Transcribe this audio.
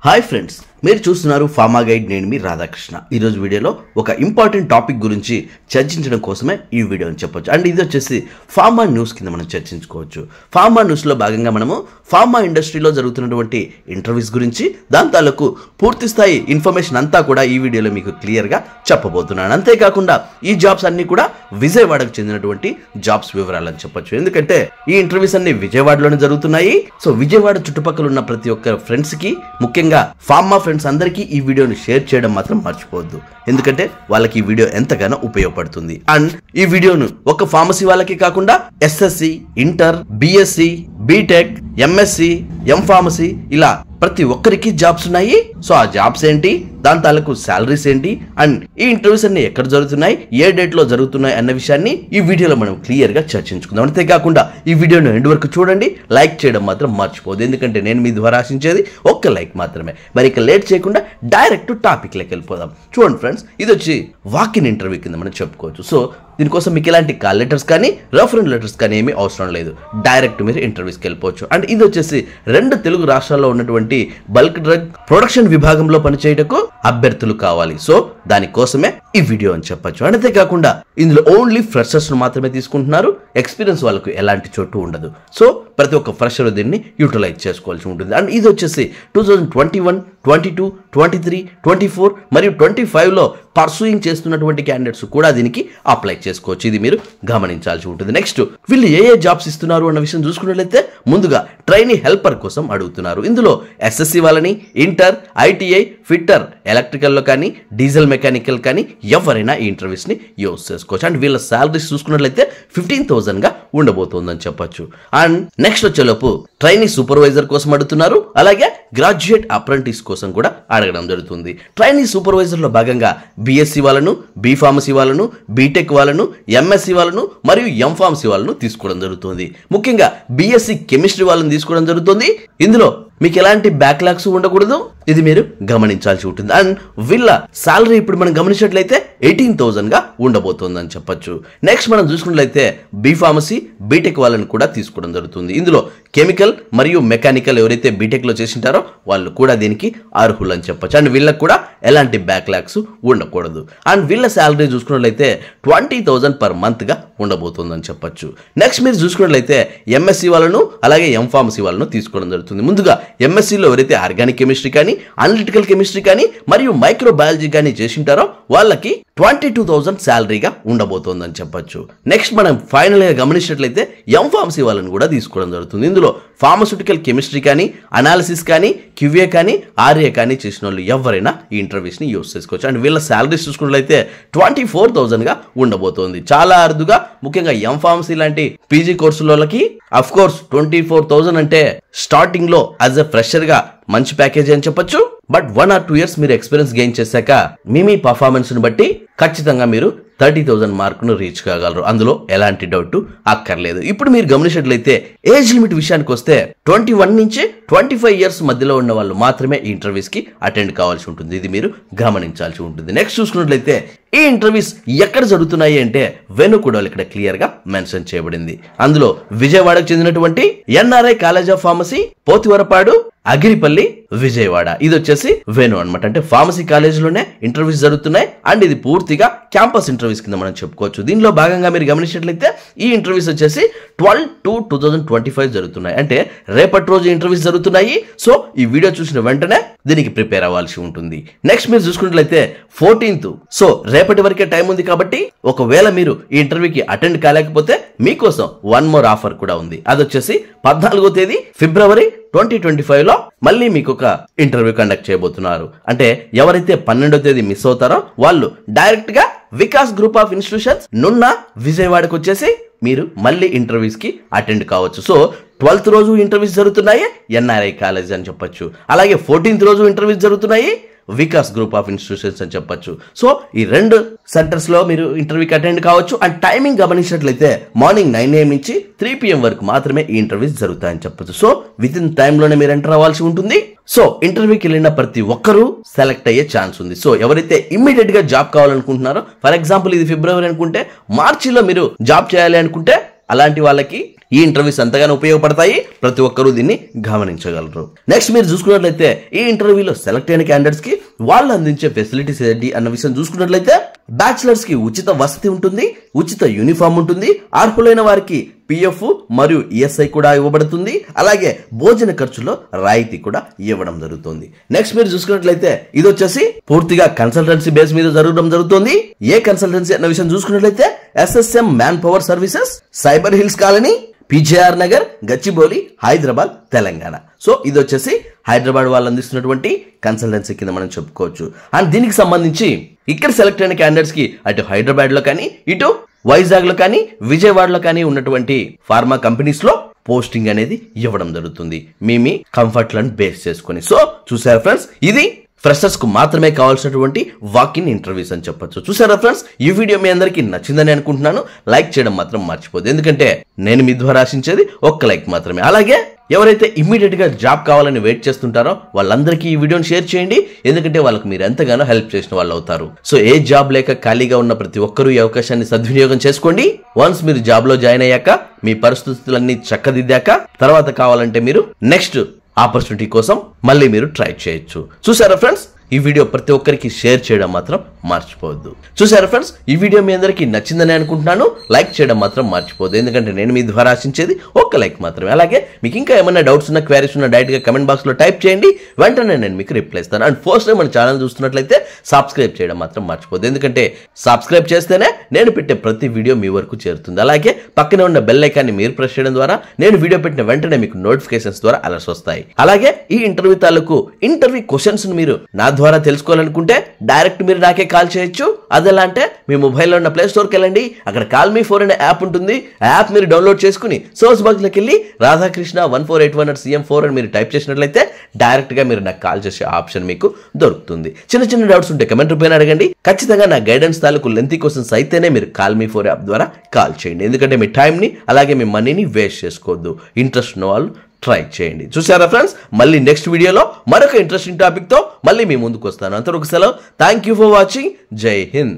Hi friends, మీరు చూస్తున్నారు pharma guide. నేను మీ రాధాకృష్ణ. ఈరోజు వీడియోలో ఒక ఇంపార్టెంట్ టాపిక్ గురించి చర్చించడం కోసమే ఈ వీడియోని చెప్పొచ్చు. అండ్ ఇది వచ్చేసి ఫార్మా న్యూస్ కింద మనం చర్చించుకోవచ్చు. ఫార్మా న్యూస్లో భాగంగా మనము ఫార్మా ఇండస్ట్రీలో జరుగుతున్నటువంటి ఇంటర్వ్యూస్ గురించి దాని తాలూకు పూర్తి స్థాయి ఇన్ఫర్మేషన్ అంతా కూడా ఈ వీడియోలో మీకు క్లియర్గా చెప్పబోతున్నాను. అంతేకాకుండా ఈ జాబ్స్ అన్ని కూడా విజయవాడకు చెందినటువంటి జాబ్స్ వివరాలు అని చెప్పొచ్చు. ఎందుకంటే ఈ ఇంటర్వ్యూస్ అన్ని విజయవాడలోనే జరుగుతున్నాయి. సో విజయవాడ చుట్టుపక్కల ఉన్న ప్రతి ఒక్క ఫ్రెండ్స్ కి, ముఖ్యంగా ఫార్మా ఫ్రెండ్స్ అందరికీ ఈ వీడియోని షేర్ చేయడం మాత్రం మర్చిపోవద్దు. ఎందుకంటే వాళ్ళకి ఈ వీడియో ఎంతగానో ఉపయోగపడుతుంది. అండ్ ఈ వీడియోను ఒక ఫార్మసీ వాళ్ళకి కాకుండా SSC, inter, BSc, BTech, MSc, M pharmacy ఇలా ప్రతి ఒక్కరికి జాబ్స్ ఉన్నాయి. సో ఆ జాబ్స్ ఏంటి, దాని తాలూకు శాలరీస్ ఏంటి, అండ్ ఈ ఇంటర్వ్యూస్ అన్ని ఎక్కడ జరుగుతున్నాయి, ఏ డేట్ లో జరుగుతున్నాయి అన్న విషయాన్ని ఈ వీడియోలో మనం క్లియర్ గా చర్చించుకుందాం. అంతేకాకుండా ఈ వీడియోను ఎండ్ వరకు చూడండి, లైక్ చేయడం మాత్రం మర్చిపోదు. ఎందుకంటే నేను మీ ద్వారా ఆశించేది ఒక్క లైక్ మాత్రమే. మరి ఇక లేట్ చేయకుండా డైరెక్ట్ టాపిక్ లెక్క వెళ్ళిపోదాం. చూడండి ఫ్రెండ్స్, ఇది వచ్చి వాకిన్ ఇంటర్వ్యూ కింద మనం చెప్పుకోవచ్చు. సో దీనికోసం మీకు ఎలాంటి కాల్ లెటర్స్ కానీ రెఫరెన్స్ లెటర్స్ కానీ ఏమీ అవసరం లేదు. డైరెక్ట్ మీరు ఇంటర్వ్యూస్కి వెళ్ళిపోవచ్చు. అండ్ ఇది వచ్చేసి 2 తెలుగు రాష్ట్రాల్లో ఉన్నటువంటి బల్క్ డ్రగ్ ప్రొడక్షన్ విభాగంలో పనిచేయటకు అభ్యర్థులు కావాలి. సో దానికోసమే ఈ వీడియో అని చెప్పొచ్చు. అంతేకాకుండా ఇందులో ఓన్లీ ఫ్రెషర్స్ మాత్రమే తీసుకుంటున్నారు. ఎక్స్పీరియన్స్ వాళ్ళకు ఎలాంటి చోటు ఉండదు. సో ప్రతి ఒక్క ఫ్రెషర్ దీన్ని యూటిలైజ్ చేసుకోవాల్సి ఉంటుంది. అండ్ ఇది వచ్చేసి 2021, 22, 23, 24 మరియు 25లో పర్సూయింగ్ చేస్తున్నటువంటి క్యాండిడేట్స్ కూడా దీనికి అప్లై చేసుకోవచ్చు. ఇది మీరు గమనించాల్సి ఉంటుంది. నెక్స్ట్, వీళ్ళు ఏ జాబ్స్ ఇస్తున్నారు అన్న విషయం చూసుకున్నట్లయితే ముందుగా ట్రైనీ హెల్పర్ కోసం అడుగుతున్నారు. ఇందులో ఎస్ఎస్సి వాళ్ళని, ఇంటర్, ఐటీఐ, ఫిట్టర్, ఎలక్ట్రికల్లో కానీ డీజిల్ మెకానికల్ కానీ ఎవరైనా ఈ ఇంటర్వ్యూస్ ని యూజ్ చేసుకోవచ్చు. అండ్ వీళ్ళ శాలరీస్ చూసుకున్నట్లయితే 15,000 గా ఉండబోతోందని చెప్పొచ్చు. అండ్ నెక్స్ట్ వచ్చేలోపు ట్రైనీ సూపర్వైజర్ కోసం అడుగుతున్నారు. అలాగే గ్రాడ్యుయేట్ అప్రెంటిస్ కోసం కూడా అడగడం జరుగుతుంది. ట్రైనీ సూపర్వైజర్ లో భాగంగా బిఎస్సి వాళ్ళను, బి ఫార్మసీ వాళ్ళను, బీటెక్ వాళ్ళను, ఎంఎస్సి వాళ్ళను మరియు ఎం ఫార్మసీ వాళ్ళను తీసుకోవడం జరుగుతుంది. ముఖ్యంగా బిఎస్సి కెమిస్ట్రీ వాళ్ళని తీసుకోవడం జరుగుతుంది. ఇందులో మీకు ఎలాంటి బ్యాక్లాగ్స్ ఉండకూడదు, ఇది మీరు గమనించాల్సి ఉంటుంది. అండ్ వీళ్ళ సాలరీ ఇప్పుడు మనం గమనించినట్లయితే 18,000 గా ఉండబోతోందని చెప్పొచ్చు. నెక్స్ట్ మనం చూసుకున్నట్లయితే బి ఫార్మసీ, బీటెక్ వాళ్ళని కూడా తీసుకోవడం జరుగుతుంది. ఇందులో కెమికల్ మరియు మెకానికల్ ఎవరైతే బీటెక్ లో చేసింటారో వాళ్ళు కూడా దీనికి అర్హులు అని చెప్పొచ్చు. అండ్ వీళ్ళకి కూడా ఎలాంటి బ్యాక్లాగ్స్ ఉండకూడదు. అండ్ వీళ్ళ శాలరీ చూసుకున్నట్లయితే 20,000 per month గా ఉండబోతోందని చెప్పొచ్చు. నెక్స్ట్ మీరు చూసుకున్నట్లయితే ఎంఎస్సి వాళ్ళను అలాగే ఎం ఫార్మసీ వాళ్ళను తీసుకోవడం జరుగుతుంది. ముందుగా ఎంఎస్సీలో ఎవరైతే ఆర్గానిక్ కెమిస్ట్రీ కానీ, అనలిటికల్ కెమిస్ట్రీ కానీ మరియు మైక్రోబయాలజీ కానీ చేసింటారో వాళ్ళకి 22,000 శాలరీగా ఉండబోతోందని చెప్పొచ్చు. నెక్స్ట్ మనం ఫైనల్ గా గమనించినట్లయితే ఎం ఫార్మసీ వాళ్ళని కూడా తీసుకోవడం జరుగుతుంది. ఇందులో ఫార్మస్యూటికల్ కెమిస్ట్రీ కానీ, అనాలిసిస్ కానీ, క్యూఏ కానీ, ఆర్ఏ కానీ చేసిన వాళ్ళు ఎవరైనా ఈ ఇంటర్వ్యూస్ ని యూజ్ చేసుకోవచ్చు. అండ్ వీళ్ళ శాలరీస్ చూసుకున్నట్లయితే 24,000 గా ఉండబోతోంది. చాలా అరుదుగా, ముఖ్యంగా ఎం ఫార్మసీ లాంటి పీజీ కోర్సులకి అఫ్ కోర్స్ 24,000 అంటే స్టార్టింగ్ లో యాజ్ ఎ ఫ్రెషర్ గా మంచి ప్యాకేజ్ అని చెప్పొచ్చు. బట్ 1 or 2 years మీరు ఎక్స్పీరియన్స్ గెయిన్ చేశాక మీ పర్ఫార్మెన్స్ ని బట్టి ఖచ్చితంగా మీరు 30,000 మార్కును రీచ్ కాగలరు. అందులో ఎలాంటి డౌట్ అక్కర్లేదు. ఇప్పుడు మీరు గమనించినట్లయితే ఏజ్ లిమిట్ విషయానికి వస్తే 21 నుంచి 25 years మధ్యలో ఉన్న వాళ్ళు మాత్రమే ఈ ఇంటర్వ్యూస్ కి అటెండ్ కావాల్సి ఉంటుంది. ఇది మీరు గమనించాల్సి ఉంటుంది. నెక్స్ట్ చూసుకున్నట్లయితే ఈ ఇంటర్వ్యూస్ ఎక్కడ జరుగుతున్నాయి అంటే వెనుకూడలు ఇక్కడ క్లియర్ గా మెన్షన్ చేయబడింది. అందులో విజయవాడకు చెందినటువంటి NRI college of pharmacy, Pothivarapadu, Agiripalli, Vijayawada. ఇది వచ్చేసి వెను అనమాట. అంటే ఫార్మసీ కాలేజీలోనే ఇంటర్వ్యూస్ జరుగుతున్నాయి. అండ్ ఇది పూర్తిగా క్యాంపస్ ఇంటర్వ్యూస్ కింద మనం చెప్పుకోవచ్చు. దీనిలో భాగంగా మీరు గమనించినట్లయితే ఈ ఇంటర్వ్యూస్ వచ్చేసి 12/2/2025 జరుగుతున్నాయి. అంటే రేపటి రోజు ఇంటర్వ్యూస్ జరుగుతున్నాయి. సో ఈ వీడియో చూసిన వెంటనే దీనికి ప్రిపేర్ అవ్వాల్సి ఉంటుంది. నెక్స్ట్ మీరు చూసుకున్నట్లయితే 14th, సో రేపటి వరకే టైం ఉంది. కాబట్టి ఒకవేళ మీరు ఈ ఇంటర్వ్యూకి అటెండ్ కాలేకపోతే మీకోసం 1 more ఆఫర్ కూడా ఉంది. అది వచ్చేసి 14వ తేదీ ఫిబ్రవరి 2025లో మళ్ళీ మీకు ఒక ఇంటర్వ్యూ కండక్ట్ చేయబోతున్నారు. అంటే ఎవరైతే 12వ తేదీ మిస్ అవుతారో వాళ్ళు డైరెక్ట్ గా వికాస్ గ్రూప్ ఆఫ్ ఇన్స్టిట్యూషన్స్ నున్న విజయవాడకు వచ్చేసి మీరు మళ్ళీ ఇంటర్వ్యూస్ కి అటెండ్ కావచ్చు. సో 12th రోజు ఇంటర్వ్యూస్ జరుగుతున్నాయి ఎన్ఆర్ఐ కాలేజ్ అని చెప్పొచ్చు. అలాగే 14th రోజు ఇంటర్వ్యూస్ జరుగుతున్నాయి వికాస్ గ్రూప్ ఆఫ్ ఇన్స్టిట్యూషన్స్ అని చెప్పొచ్చు. సో ఈ 2 సెంటర్స్ లో మీరు ఇంటర్వ్యూకి అటెండ్ కావచ్చు. అండ్ టైమింగ్ గమనించినట్లయితే మార్నింగ్ 9 AM నుంచి 3 PM వరకు మాత్రమే ఈ ఇంటర్వ్యూస్ జరుగుతాయని చెప్పొచ్చు. సో విత్ ఇన్ టైంలోనే మీరు ఎంటర్ అవ్వాల్సి ఉంటుంది. సో ఇంటర్వ్యూకి వెళ్ళిన ప్రతి ఒక్కరూ సెలెక్ట్ అయ్యే ఛాన్స్ ఉంది. సో ఎవరైతే ఇమ్మీడియట్ గా జాబ్ కావాలనుకుంటున్నారో, ఫర్ ఎగ్జాంపుల్ ఇది ఫిబ్రవరి అనుకుంటే మార్చిలో మీరు జాబ్ చేయాలి అనుకుంటే అలాంటి వాళ్ళకి ఈ ఇంటర్వ్యూస్ ఎంతగానో ఉపయోగపడతాయి. ప్రతి ఒక్కరూ దీన్ని గమనించగలరు. నెక్స్ట్ మీరు చూసుకున్నట్లయితే ఈ ఇంటర్వ్యూలో సెలెక్ట్ అయిన క్యాండిడేట్స్ కి వాళ్ళు అందించే ఫెసిలిటీస్ ఏంటి అన్న విషయం చూసుకున్నట్లయితే బ్యాచిలర్స్ కి ఉచిత వసతి ఉంటుంది, ఉచిత యూనిఫామ్ ఉంటుంది, అర్హులైన వారికి పిఎఫ్ మరియు ఈఎస్ఐ కూడా ఇవ్వబడుతుంది, అలాగే భోజన ఖర్చులో రాయితీ కూడా ఇవ్వడం జరుగుతుంది. నెక్స్ట్ మీరు చూసుకున్నట్లయితే ఇది వచ్చేసి పూర్తిగా కన్సల్టెన్సీ బేస్ మీద జరగడం జరుగుతుంది. ఏ కన్సల్టెన్సీ అన్న విషయం చూసుకున్నట్లయితే SSM man power services, cyber hills colony, PGR Nagar, Gachibowli, Hyderabad, Telangana. So ఇది వచ్చేసి హైదరాబాద్ వాళ్ళు అందిస్తున్నటువంటి కన్సల్టెన్సీ కింద మనం చెప్పుకోవచ్చు. అండ్ దీనికి సంబంధించి ఇక్కడ సెలెక్ట్ అయిన క్యాండిడేట్స్ కి అటు హైదరాబాద్ లో కానీ, ఇటు వైజాగ్ లో కానీ, విజయవాడలో కానీ ఉన్నటువంటి ఫార్మా కంపెనీస్ లో పోస్టింగ్ అనేది ఇవ్వడం జరుగుతుంది మీ కంఫర్ట్ లను బేస్ చేసుకుని. సో చూసారా ఫ్రెండ్స్, ఇది ఫ్రెషర్స్ కు మాత్రమే కావాల్సినటువంటి వాక్-ఇన్ ఇంటర్వ్యూస్ అని చెప్పొచ్చు. చూసారా ఫ్రెండ్స్, ఈ వీడియో మీ అందరికీ నచ్చిందని అనుకుంటున్నాను. లైక్ చేయడం మాత్రం మర్చిపోదు, ఎందుకంటే నేను మీ ద్వారా ఆశించేది ఒక్క లైక్ మాత్రమే. అలాగే ఎవరైతే ఇమ్మీడియట్ గా జాబ్ కావాలని వెయిట్ చేస్తుంటారో వాళ్ళందరికీ ఈ వీడియోని షేర్ చేయండి, ఎందుకంటే వాళ్ళకి మీరు ఎంతగానో హెల్ప్ చేసిన వాళ్ళు అవుతారు. సో ఏ జాబ్ లేక ఖాళీగా ఉన్న ప్రతి ఒక్కరూ ఈ అవకాశాన్ని సద్వినియోగం చేసుకోండి. వన్స్ మీరు జాబ్ లో జాయిన్ అయ్యాక, మీ పరిస్థితులన్నీ చక్కదిద్దాక, తర్వాత కావాలంటే మీరు నెక్స్ట్ ఆపర్చునిటీ కోసం మళ్ళీ మీరు ట్రై చేయొచ్చు. చూసారా ఫ్రెండ్స్, ఈ వీడియో ప్రతి ఒక్కరికి షేర్ చేయడం మాత్రం మర్చిపోవద్దు. చూసారా ఫ్రెండ్స్, ఈ వీడియో మీ అందరికీ నచ్చిందని అనుకుంటున్నాను. లైక్ చేయడం మాత్రం మర్చిపోవద్దు, ఎందుకంటే నేను మీ ద్వారా ఆశించేది ఒక్క లైక్ మాత్రమే. అలాగే మీకు ఇంకా ఏమైనా డౌట్స్ ఉన్న, క్వైరీస్ ఉన్న డైరెక్ట్ గా కమెంట్ బాక్స్ లో టైప్ చేయండి, వెంటనే నేను మీకు రిప్లై ఇస్తాను. అండ్ ఫస్ట్ టైం మన ఛానల్ చూస్తున్నట్లయితే సబ్స్క్రైబ్ చేయడం మాత్రం మర్చిపోవద్దు, ఎందుకంటే సబ్స్క్రైబ్ చేస్తేనే నేను పెట్టే ప్రతి వీడియో మీ వరకు చేరుతుంది. అలాగే పక్కనే ఉన్న బెల్ ఐకాన్ని మీరు ప్రెస్ చేయడం ద్వారా నేను వీడియో పెట్టిన వెంటనే మీకు నోటిఫికేషన్స్ ద్వారా అలర్ట్స్ వస్తాయి. అలాగే ఈ ఇంటర్వ్యూ తాలూకు ఇంటర్వ్యూ క్వశ్చన్స్ మీరు నా ద్వారా తెలుసుకోవాలనుకుంటే డైరెక్ట్ మీరు నాకే కాల్ చేయొచ్చు. అదెలా అంటే మీ మొబైల్లో ఉన్న ప్లే స్టోర్కి వెళ్ళండి, అక్కడ కాల్ మీ ఫోర్ అనే యాప్ ఉంటుంది. ఆ యాప్ మీరు డౌన్లోడ్ చేసుకుని సోర్స్ బాక్స్ లోకి వెళ్ళి రాధాకృష్ణ 1481@CM4 అని మీరు టైప్ చేసినట్లయితే డైరెక్ట్ గా మీరు నాకు కాల్ చేసే ఆప్షన్ మీకు దొరుకుతుంది. చిన్న చిన్న డౌట్స్ ఉంటే కమెంట్ రూపాయన అడగండి. ఖచ్చితంగా నా గైడెన్స్ తాలూకు లెంతీ క్వశ్చన్స్ అయితేనే మీరు కాల్ మీ ఫోర్ యాప్ ద్వారా కాల్ చేయండి, ఎందుకంటే మీ టైంని అలాగే మీ మనీని వేస్ట్ చేసుకోవద్దు. ఇంట్రెస్ట్ ఉన్న వాళ్ళు ట్రై చేయండి. చూసారా ఫ్రెండ్స్, మళ్ళీ నెక్స్ట్ వీడియోలో మరొక ఇంట్రెస్టింగ్ టాపిక్ తో మళ్ళీ మీ ముందుకు వస్తాను. అంతవరకు సెలవు. Thank you for watching. జై హింద్.